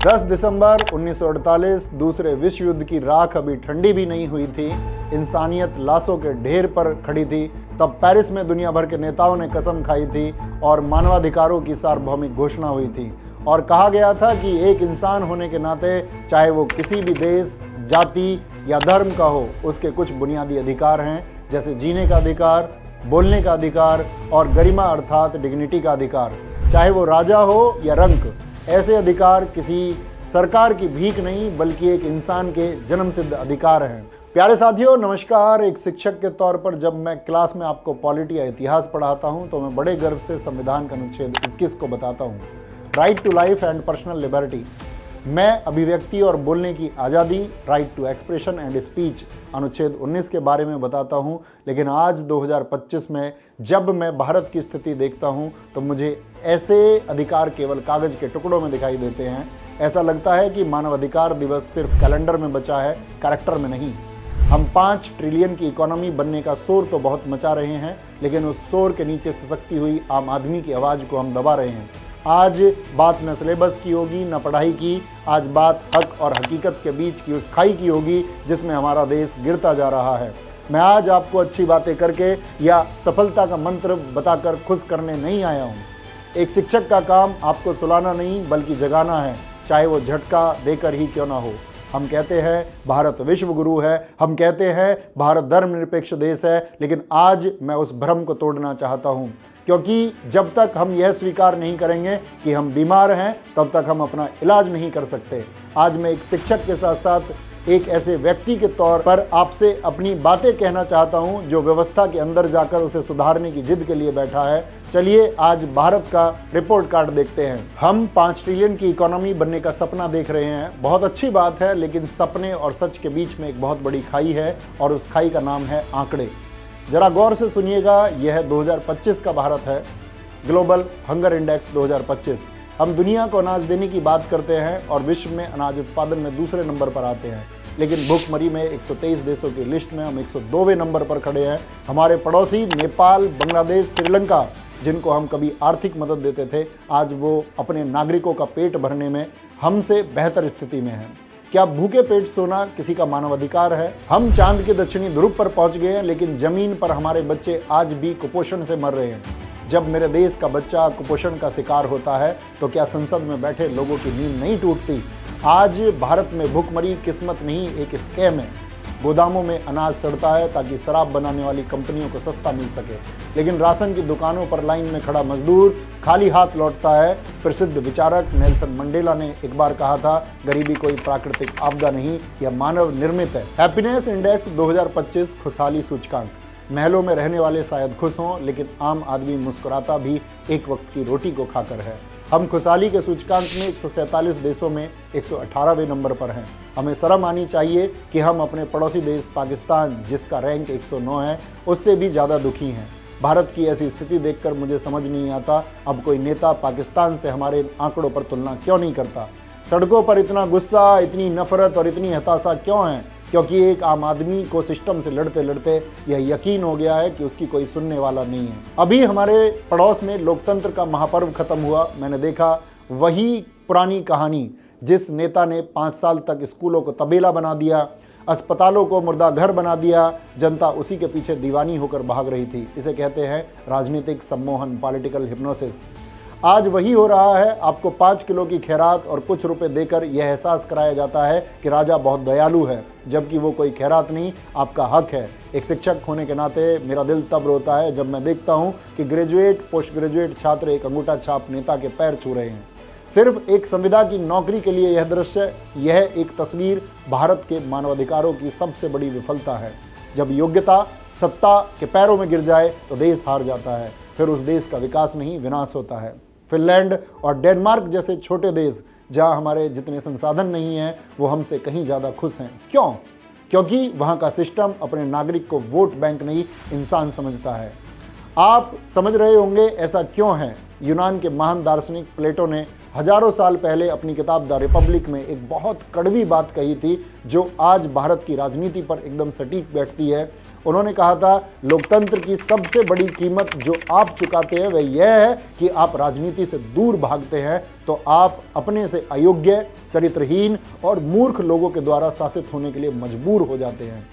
10 दिसंबर 1948 दूसरे विश्व युद्ध की राख अभी ठंडी भी नहीं हुई थी। इंसानियत लाशों के ढेर पर खड़ी थी। तब पेरिस में दुनिया भर के नेताओं ने कसम खाई थी और मानवाधिकारों की सार्वभौमिक घोषणा हुई थी और कहा गया था कि एक इंसान होने के नाते चाहे वो किसी भी देश, जाति या धर्म का हो, उसके कुछ बुनियादी अधिकार हैं, जैसे जीने का अधिकार, बोलने का अधिकार और गरिमा अर्थात डिग्निटी का अधिकार। चाहे वो राजा हो या रंक, ऐसे अधिकार किसी सरकार की भीख नहीं बल्कि एक इंसान के जन्मसिद्ध अधिकार हैं। प्यारे साथियों, नमस्कार। एक शिक्षक के तौर पर जब मैं क्लास में आपको पॉलिटी या इतिहास पढ़ाता हूं तो मैं बड़े गर्व से संविधान का अनुच्छेद 21 को बताता हूं, right to life and personal liberty. मैं अभिव्यक्ति और बोलने की आज़ादी, right to expression and speech, अनुच्छेद 19 के बारे में बताता हूं। लेकिन आज 2025 में जब मैं भारत की स्थिति देखता हूं तो मुझे ऐसे अधिकार केवल कागज़ के टुकड़ों में दिखाई देते हैं। ऐसा लगता है कि मानवाधिकार दिवस सिर्फ कैलेंडर में बचा है, कैरेक्टर में नहीं। हम 5 ट्रिलियन की इकोनॉमी बनने का शोर तो बहुत मचा रहे हैं, लेकिन उस शोर के नीचे सिसकती हुई आम आदमी की आवाज़ को हम दबा रहे हैं। आज बात न सिलेबस की होगी न पढ़ाई की, आज बात हक और हकीकत के बीच की उस खाई की होगी जिसमें हमारा देश गिरता जा रहा है। मैं आज आपको अच्छी बातें करके या सफलता का मंत्र बताकर खुश करने नहीं आया हूँ। एक शिक्षक का काम आपको सुलाना नहीं बल्कि जगाना है, चाहे वो झटका देकर ही क्यों ना हो। हम कहते हैं भारत विश्व गुरु है, हम कहते हैं भारत धर्मनिरपेक्ष देश है, लेकिन आज मैं उस भ्रम को तोड़ना चाहता हूँ, क्योंकि जब तक हम यह स्वीकार नहीं करेंगे कि हम बीमार हैं तब तक हम अपना इलाज नहीं कर सकते। आज मैं एक शिक्षक के साथ साथ एक ऐसे व्यक्ति के तौर पर आपसे अपनी बातें कहना चाहता हूं जो व्यवस्था के अंदर जाकर उसे सुधारने की जिद के लिए बैठा है। चलिए आज भारत का रिपोर्ट कार्ड देखते हैं। हम 5 ट्रिलियन की इकोनॉमी बनने का सपना देख रहे हैं, बहुत अच्छी बात है, लेकिन सपने और सच के बीच में एक बहुत बड़ी खाई है और उस खाई का नाम है आंकड़े। जरा गौर से सुनिएगा, यह 2025 का भारत है, ग्लोबल हंगर इंडेक्स 2025। हम दुनिया को अनाज देने की बात करते हैं और विश्व में अनाज उत्पादन में दूसरे नंबर पर आते हैं, लेकिन भूखमरी में 123 देशों की लिस्ट में हम 102वें नंबर पर खड़े हैं। हमारे पड़ोसी नेपाल, बांग्लादेश, श्रीलंका, जिनको हम कभी आर्थिक मदद देते थे, आज वो अपने नागरिकों का पेट भरने में हमसे बेहतर स्थिति में हैं। क्या भूखे पेट सोना किसी का मानवाधिकार है? हम चांद के दक्षिणी ध्रुव पर पहुंच गए हैं, लेकिन जमीन पर हमारे बच्चे आज भी कुपोषण से मर रहे हैं। जब मेरे देश का बच्चा कुपोषण का शिकार होता है तो क्या संसद में बैठे लोगों की नींद नहीं टूटती? आज भारत में भूखमरी किस्मत नहीं, एक स्कैम है। गोदामों में अनाज सड़ता है ताकि शराब बनाने वाली कंपनियों को सस्ता मिल सके, लेकिन राशन की दुकानों पर लाइन में खड़ा मजदूर खाली हाथ लौटता है। प्रसिद्ध विचारक नेल्सन मंडेला ने एक बार कहा था, गरीबी कोई प्राकृतिक आपदा नहीं, यह मानव निर्मित है। हैप्पीनेस इंडेक्स 2025 खुशहाली सूचकांक। महलों में रहने वाले शायद खुश हों, लेकिन आम आदमी मुस्कुराता भी एक वक्त की रोटी को खाकर है। हम खुशहाली के सूचकांक में 147 देशों में 118वें नंबर पर हैं। हमें शर्म आनी चाहिए कि हम अपने पड़ोसी देश पाकिस्तान, जिसका रैंक 109 है, उससे भी ज़्यादा दुखी हैं। भारत की ऐसी स्थिति देखकर मुझे समझ नहीं आता अब कोई नेता पाकिस्तान से हमारे आंकड़ों पर तुलना क्यों नहीं करता। सड़कों पर इतना गुस्सा, इतनी नफरत और इतनी हताशा क्यों है? क्योंकि एक आम आदमी को सिस्टम से लड़ते लड़ते यह यकीन हो गया है कि उसकी कोई सुनने वाला नहीं है। अभी हमारे पड़ोस में लोकतंत्र का महापर्व खत्म हुआ। मैंने देखा वही पुरानी कहानी, जिस नेता ने 5 साल तक स्कूलों को तबेला बना दिया, अस्पतालों को मुर्दा घर बना दिया, जनता उसी के पीछे दीवानी होकर भाग रही थी। इसे कहते हैं राजनीतिक सम्मोहन, पॉलिटिकल हिप्नोसिस। आज वही हो रहा है। आपको 5 किलो की खैरात और कुछ रुपए देकर यह एहसास कराया जाता है कि राजा बहुत दयालु है, जबकि वो कोई खैरात नहीं, आपका हक है। एक शिक्षक होने के नाते मेरा दिल तब रोता है जब मैं देखता हूँ कि ग्रेजुएट, पोस्ट ग्रेजुएट छात्र एक अंगूठा छाप नेता के पैर छू रहे हैं, सिर्फ एक संविदा की नौकरी के लिए। यह दृश्य, यह एक तस्वीर भारत के मानवाधिकारों की सबसे बड़ी विफलता है। जब योग्यता सत्ता के पैरों में गिर जाए तो देश हार जाता है, फिर उस देश का विकास नहीं, विनाश होता है। फिनलैंड और डेनमार्क जैसे छोटे देश, जहां हमारे जितने संसाधन नहीं हैं, वो हमसे कहीं ज़्यादा खुश हैं। क्यों? क्योंकि वहां का सिस्टम अपने नागरिक को वोट बैंक नहीं, इंसान समझता है। आप समझ रहे होंगे ऐसा क्यों है। यूनान के महान दार्शनिक प्लेटो ने हजारों साल पहले अपनी किताब द रिपब्लिक में एक बहुत कड़वी बात कही थी, जो आज भारत की राजनीति पर एकदम सटीक बैठती है। उन्होंने कहा था, लोकतंत्र की सबसे बड़ी कीमत जो आप चुकाते हैं वह यह है कि आप राजनीति से दूर भागते हैं, तो आप अपने से अयोग्य, चरित्रहीन और मूर्ख लोगों के द्वारा शासित होने के लिए मजबूर हो जाते हैं।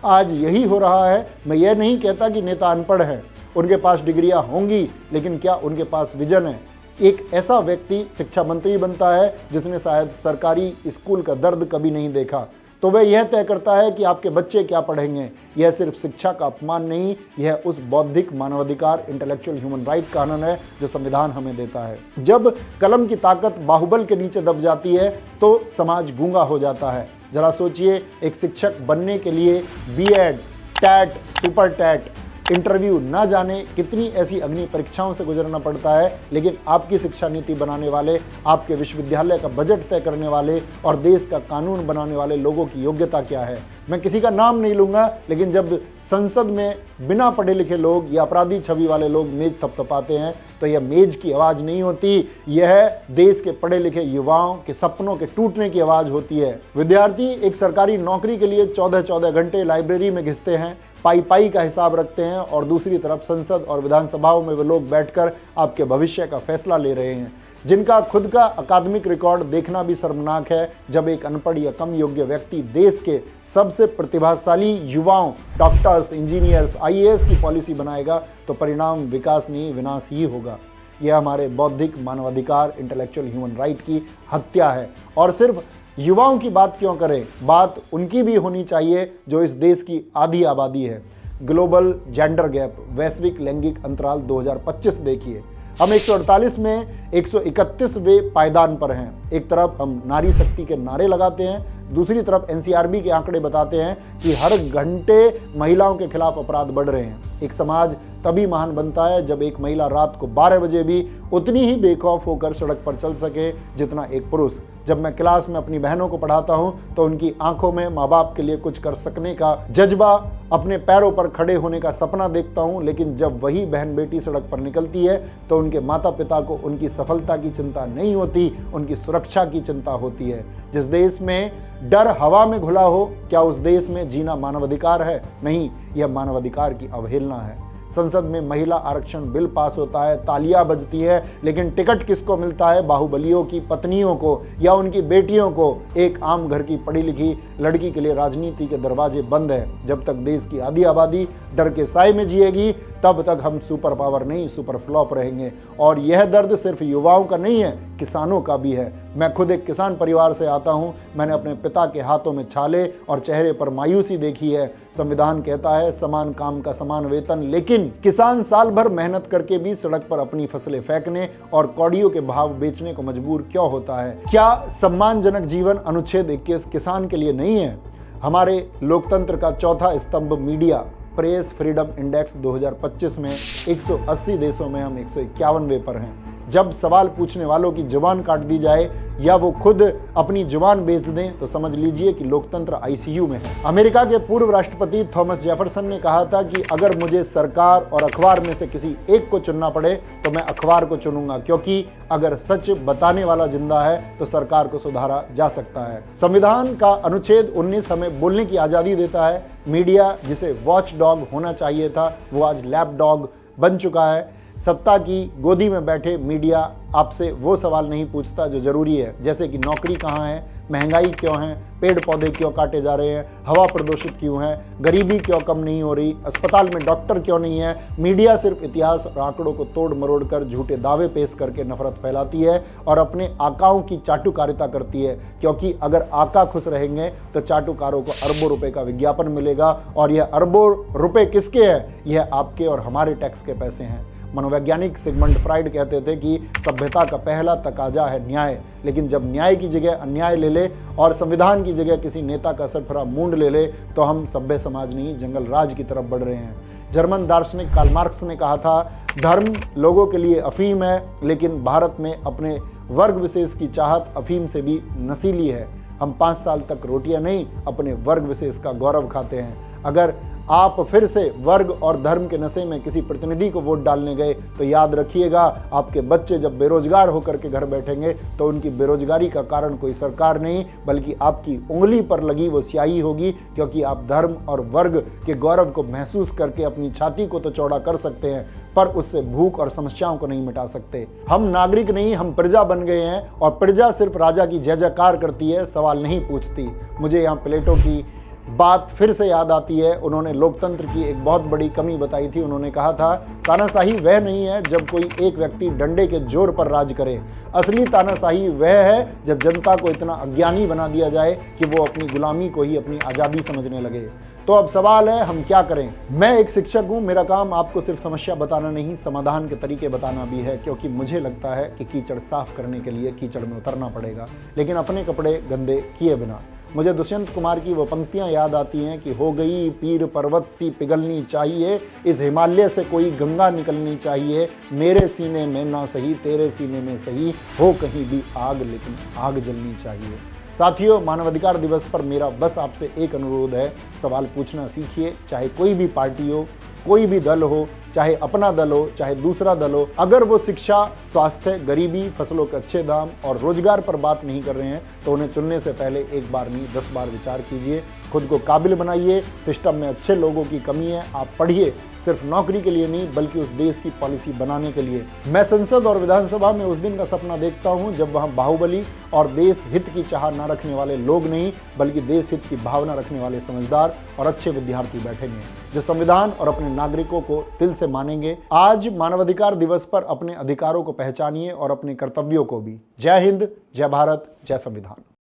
आज यही हो रहा है। मैं यह नहीं कहता कि नेता अनपढ़ हैं, उनके पास डिग्रियां होंगी, लेकिन क्या उनके पास विजन है। एक ऐसा व्यक्ति शिक्षा मंत्री बनता है जिसने शायद सरकारी स्कूल का दर्द कभी नहीं देखा, तो वह यह तय करता है कि आपके बच्चे क्या पढ़ेंगे। यह सिर्फ शिक्षा का अपमान नहीं, यह उस बौद्धिक मानवाधिकार, इंटेलेक्चुअल ह्यूमन राइट कानून है जो संविधान हमें देता है। जब कलम की ताकत बाहुबल के नीचे दब जाती है तो समाज गूंगा हो जाता है। जरा सोचिए, एक शिक्षक बनने के लिए BEd, TET, super TET, interview ना जाने कितनी ऐसी अग्नि परीक्षाओं से गुजरना पड़ता है, लेकिन आपकी शिक्षा नीति बनाने वाले, आपके विश्वविद्यालय का बजट तय करने वाले और देश का कानून बनाने वाले लोगों की योग्यता क्या है। मैं किसी का नाम नहीं लूंगा, लेकिन जब संसद में बिना पढ़े लिखे लोग या अपराधी छवि वाले लोग मेज थपथपाते हैं तो यह मेज की आवाज़ नहीं होती, यह देश के पढ़े लिखे युवाओं के सपनों के टूटने की आवाज़ होती है। विद्यार्थी एक सरकारी नौकरी के लिए 14-14 घंटे लाइब्रेरी में घिसते हैं, पाई का हिसाब रखते हैं, और दूसरी तरफ संसद और विधानसभाओं में वे लोग बैठकर आपके भविष्य का फैसला ले रहे हैं, जिनका खुद का अकादमिक रिकॉर्ड देखना भी शर्मनाक है। जब एक अनपढ़ या कम योग्य व्यक्ति देश के सबसे प्रतिभाशाली युवाओं, डॉक्टर्स, इंजीनियर्स, आईएएस की पॉलिसी बनाएगा तो परिणाम विकास नहीं, विनाश ही होगा। यह हमारे बौद्धिक मानवाधिकार, इंटेलेक्चुअल ह्यूमन राइट की हत्या है। और सिर्फ युवाओं की बात क्यों करें, बात उनकी भी होनी चाहिए जो इस देश की आधी आबादी है। ग्लोबल जेंडर गैप, वैश्विक लैंगिक अंतराल 2025 देखिए। हम 148 में 131वें पायदान पर हैं। एक तरफ हम नारी शक्ति के नारे लगाते हैं, दूसरी तरफ एनसीआरबी के आंकड़े बताते हैं कि हर घंटे महिलाओं के खिलाफ अपराध बढ़ रहे हैं। एक समाज तभी महान बनता है जब एक महिला रात को 12 बजे भी उतनी ही बेखौफ होकर सड़क पर चल सके जितना एक पुरुष। जब मैं क्लास में अपनी बहनों को पढ़ाता हूं तो उनकी आंखों में माँ बाप के लिए कुछ कर सकने का जज्बा, अपने पैरों पर खड़े होने का सपना देखता हूं, लेकिन जब वही बहन बेटी सड़क पर निकलती है तो उनके माता पिता को उनकी सफलता की चिंता नहीं होती, उनकी सुरक्षा की चिंता होती है। जिस देश में डर हवा में घुला हो, क्या उस देश में जीना मानवाधिकार है? नहीं, यह मानवाधिकार की अवहेलना है। संसद में महिला आरक्षण बिल पास होता है, तालियां बजती है, लेकिन टिकट किसको मिलता है? बाहुबलियों की पत्नियों को या उनकी बेटियों को। एक आम घर की पढ़ी लिखी लड़की के लिए राजनीति के दरवाजे बंद है। जब तक देश की आधी आबादी डर के साए में जिएगी, तब तक हम सुपर पावर नहीं, सुपर फ्लॉप रहेंगे। और यह दर्द सिर्फ युवाओं का नहीं है, किसानों का भी है। मैं खुद एक किसान परिवार से आता हूं। मैंने अपने पिता के हाथों में छाले और चेहरे पर मायूसी देखी है। संविधान कहता है समान काम का समान वेतन, लेकिन किसान साल भर मेहनत करके भी सड़क पर अपनी फसलें फेंकने और कौड़ियों के भाव बेचने को मजबूर क्यों होता है? क्या सम्मानजनक जीवन अनुच्छेद 21 किसान के लिए नहीं है? हमारे लोकतंत्र का चौथा स्तंभ मीडिया, प्रेस फ्रीडम इंडेक्स 2025 में 180 देशों में हम 151वें पर हैं। जब सवाल पूछने वालों की जुबान काट दी जाए या वो खुद अपनी जुबान बेच दें तो समझ लीजिए कि लोकतंत्र आईसीयू में है। अमेरिका के पूर्व राष्ट्रपति थॉमस जेफरसन ने कहा था कि अगर मुझे सरकार और अखबार में से किसी एक को चुनना पड़े तो मैं अखबार को चुनूंगा, क्योंकि अगर सच बताने वाला जिंदा है तो सरकार को सुधारा जा सकता है। संविधान का अनुच्छेद 19 हमें बोलने की आज़ादी देता है। मीडिया जिसे वॉच डॉग होना चाहिए था वो आज लैप डॉग बन चुका है। सत्ता की गोदी में बैठे मीडिया आपसे वो सवाल नहीं पूछता जो जरूरी है, जैसे कि नौकरी कहाँ है, महंगाई क्यों है, पेड़ पौधे क्यों काटे जा रहे हैं, हवा प्रदूषित क्यों है, गरीबी क्यों कम नहीं हो रही, अस्पताल में डॉक्टर क्यों नहीं है। मीडिया सिर्फ इतिहास और आंकड़ों को तोड़ मरोड़ कर झूठे दावे पेश करके नफरत फैलाती है और अपने आकाओं की चाटुकारिता करती है, क्योंकि अगर आका खुश रहेंगे तो चाटुकारों को अरबों रुपए का विज्ञापन मिलेगा। और यह अरबों रुपए किसके हैं? यह आपके और हमारे टैक्स के पैसे हैं। मनोवैज्ञानिक सिगमंड फ्राइड कहते थे कि सभ्यता का पहला तकाजा है न्याय, लेकिन जब न्याय की जगह अन्याय ले ले और संविधान की जगह किसी नेता का सरफरा मूंड ले ले तो हम सभ्य समाज नहीं जंगल राज की तरफ बढ़ रहे हैं। जर्मन दार्शनिक कार्ल मार्क्स ने कहा था, धर्म लोगों के लिए अफीम है, लेकिन भारत में अपने वर्ग विशेष की चाहत अफीम से भी नशीली है। हम 5 साल तक रोटियां नहीं, अपने वर्ग विशेष का गौरव खाते हैं। अगर आप फिर से वर्ग और धर्म के नशे में किसी प्रतिनिधि को वोट डालने गए तो याद रखिएगा, आपके बच्चे जब बेरोजगार होकर के घर बैठेंगे तो उनकी बेरोजगारी का कारण कोई सरकार नहीं बल्कि आपकी उंगली पर लगी वो स्याही होगी, क्योंकि आप धर्म और वर्ग के गौरव को महसूस करके अपनी छाती को तो चौड़ा कर सकते हैं पर उससे भूख और समस्याओं को नहीं मिटा सकते। हम नागरिक नहीं, हम प्रजा बन गए हैं और प्रजा सिर्फ राजा की जय जयकार करती है, सवाल नहीं पूछती। मुझे यहाँ प्लेटो की बात फिर से याद आती है। उन्होंने लोकतंत्र की एक बहुत बड़ी कमी बताई थी। उन्होंने कहा था, तानाशाही वह नहीं है जब कोई एक व्यक्ति डंडे के जोर पर राज करे, असली तानाशाही वह है जब जनता को इतना अज्ञानी बना दिया जाए कि वो अपनी गुलामी को ही अपनी आज़ादी समझने लगे। तो अब सवाल है, हम क्या करें? मैं एक शिक्षक हूं, मेरा काम आपको सिर्फ समस्या बताना नहीं, समाधान के तरीके बताना भी है, क्योंकि मुझे लगता है कि कीचड़ साफ करने के लिए कीचड़ में उतरना पड़ेगा, लेकिन अपने कपड़े गंदे किए बिना। मुझे दुष्यंत कुमार की वो पंक्तियां याद आती हैं कि हो गई पीर पर्वत सी पिघलनी चाहिए, इस हिमालय से कोई गंगा निकलनी चाहिए, मेरे सीने में ना सही तेरे सीने में सही, हो कहीं भी आग लेकिन आग जलनी चाहिए। साथियों, मानवाधिकार दिवस पर मेरा बस आपसे एक अनुरोध है, सवाल पूछना सीखिए। चाहे कोई भी पार्टी हो, कोई भी दल हो, चाहे अपना दल हो, चाहे दूसरा दल हो, अगर वो शिक्षा, स्वास्थ्य, गरीबी, फसलों के अच्छे दाम और रोजगार पर बात नहीं कर रहे हैं तो उन्हें चुनने से पहले एक बार नहीं 10 बार विचार कीजिए। खुद को काबिल बनाइए। सिस्टम में अच्छे लोगों की कमी है, आप पढ़िए, सिर्फ नौकरी के लिए नहीं बल्कि उस देश की पॉलिसी बनाने के लिए। मैं संसद और विधानसभा में उस दिन का सपना देखता हूं जब वहां बाहुबली और देश हित की चाह न रखने वाले लोग नहीं बल्कि देश हित की भावना रखने वाले समझदार और अच्छे विद्यार्थी बैठेंगे, जो संविधान और अपने नागरिकों को दिल से मानेंगे। आज मानवाधिकार दिवस पर अपने अधिकारों को पहचानिए और अपने कर्तव्यों को भी। जय हिंद, जय भारत, जय संविधान।